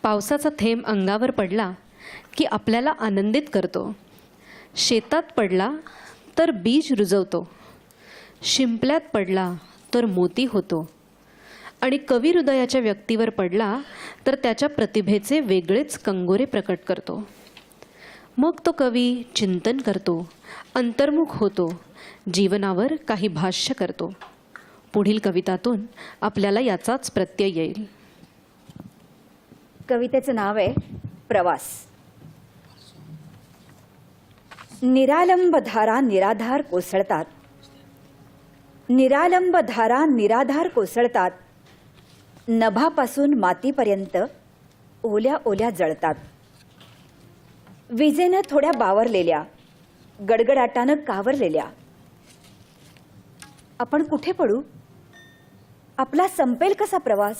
पावसाचा थेंब अंगावर पडला की आपल्याला आनंदित करतो. शेतात पडला तर बीज रुजवतो. शिंपल्यात पडला तर मोती होतो. आणि कवी हृदयाच्या व्यक्तीवर पडला तर त्याच्या प्रतिभेचे वेगळेच कंगोरे प्रकट करतो. मग तो कवी चिंतन करतो, अंतर्मुख होतो, जीवनावर काही भाष्य करतो. पुढील कवितातून आपल्याला याचाच प्रत्यय येईल. कवितेचं नाव आहे प्रवास. निरालंब धारा निराधार कोसळतात. निरालंब धारा निराधार कोसळतात. नभापासून मातीपर्यंत ओल्या ओल्या जळतात. विजेनं थोड्या बावरलेल्या, गडगडाटानं कावरलेल्या. आपण कुठे पडू? आपला संपेल कसा प्रवास?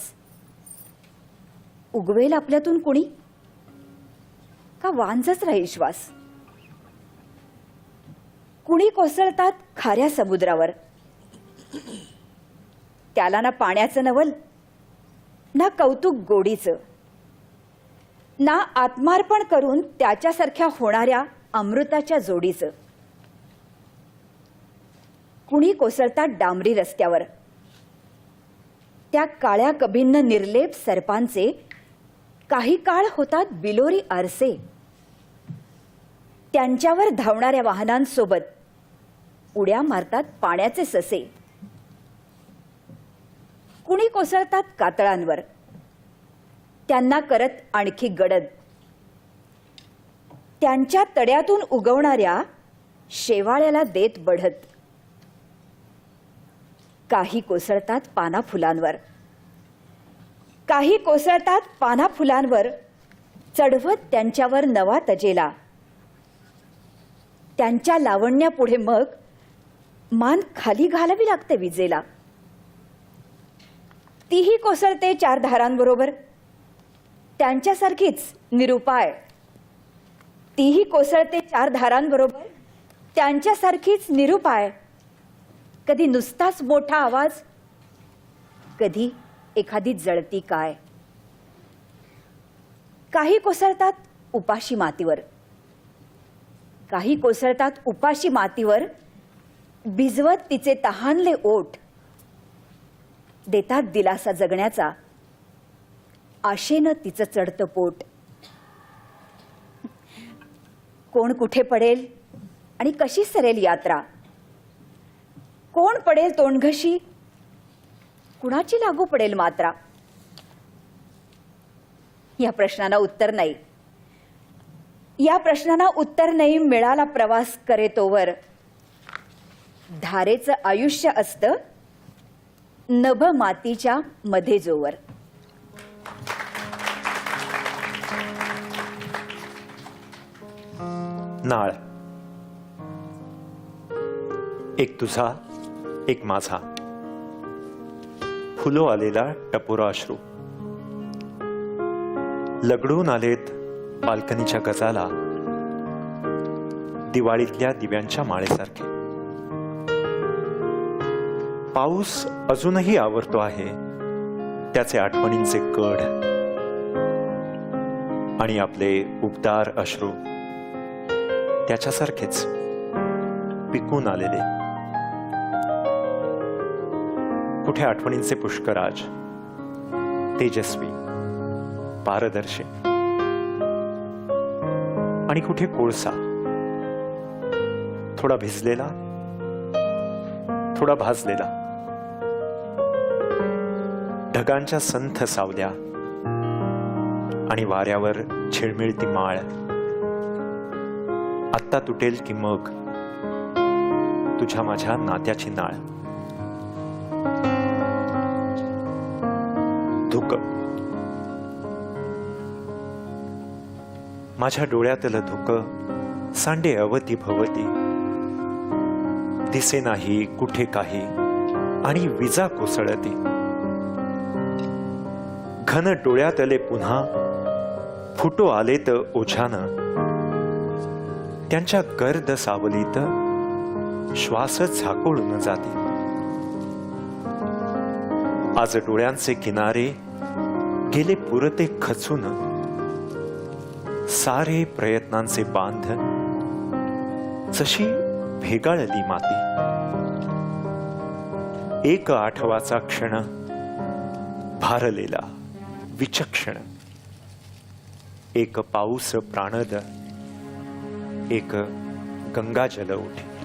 उगवेल आपल्यातून कुणी, का वांझच राहील श्वास? कुणी कोसळतात खाऱ्या समुद्रावर. त्याला ना पाण्याचं नवल, ना कौतुक गोडीचं, ना आत्मार्पण करून त्याच्यासारख्या होणाऱ्या अमृताच्या जोडीचं. कुणी कोसळतात डांबरी रस्त्यावर. त्या काळ्या कभिन्न निर्लेप सर्पांचे काही काळ होतात बिलोरी आरसे. त्यांच्यावर धावणाऱ्या वाहनांसोबत उड्या मारतात पाण्याचे ससे. कुणी कोसळतात कातळांवर. त्यांना करत आणखी गडद. त्यांच्या तड्यातून उगवणाऱ्या शेवाळ्याला देत बढत. काही कोसळतात पाना फुलांवर. काही कोसळतात पाना फुलांवर, चढवत त्यांच्यावर नवा तजेला. त्यांच्या लावण्यापुढे मग मान खाली घालावी लागते विजेला. तीही कोसळते चार धारांबरोबर, त्यांच्यासारखीच निरुपाय. तीही कोसळते चार धारांबरोबर, त्यांच्यासारखीच निरुपाय. कधी नुसताच मोठा आवाज, कधी एखादी जळती काय. काही कोसळतात उपाशी मातीवर. काही कोसळतात उपाशी मातीवर, भिजवत तिचे तहानले ओठ. देतात दिलासा जगण्याचा, आशेनं तिचं चढतं पोट. कोण कुठे पडेल आणि कशी सरेल यात्रा? कोण पडेल तोंडघशी, कुणाची लागू पडेल मात्रा? या प्रश्नांना उत्तर नाही. या प्रश्नांना उत्तर नाही मिळाला प्रवास करे तोवर. धारेचं आयुष्य असतं नभ मातीच्या मध्ये जोवर. नाळ. एक तुझा एक माझा, फुलो आलेला टपोरा अश्रू. लगडून आलेत बाल्कनीच्या गजाला, दिवाळीतल्या दिव्यांच्या माळेसारखे. पाऊस अजूनही आवरतो आहे त्याचे आठवणींचे कढ, आणि आपले उबदार अश्रू त्याच्यासारखेच पिकून आलेले. कुठे आठवणींचे पुष्कराज, तेजस्वी, पारदर्शी, आणि कुठे कोळसा, थोडा भिजलेला, थोडा भाजलेला. ढगांच्या संथ सावल्या आणि वाऱ्यावर झिळमिळती माळ. आत्ता तुटेल की मग तुझ्या माझ्या नात्याची नाळ. धुक. माझ्या डोळ्यातलं धुक सांडे अवती भवती. दिसे नाही कुठे काही आणि विजा कोसळती. घन डोळ्यातले पुन्हा फुटो आलेत ओझ्यानं. त्यांच्या गर्द सावलीत श्वास झाकोळून जाते. आज डोळ्यांचे किनारे गेले पुरते खचून. सारे प्रयत्नांचे बांध जशी भेगाळली माती. एक आठवाचा क्षण भारलेला विचक्षण. एक पाऊस प्राणद, एक गंगाजल ओठी.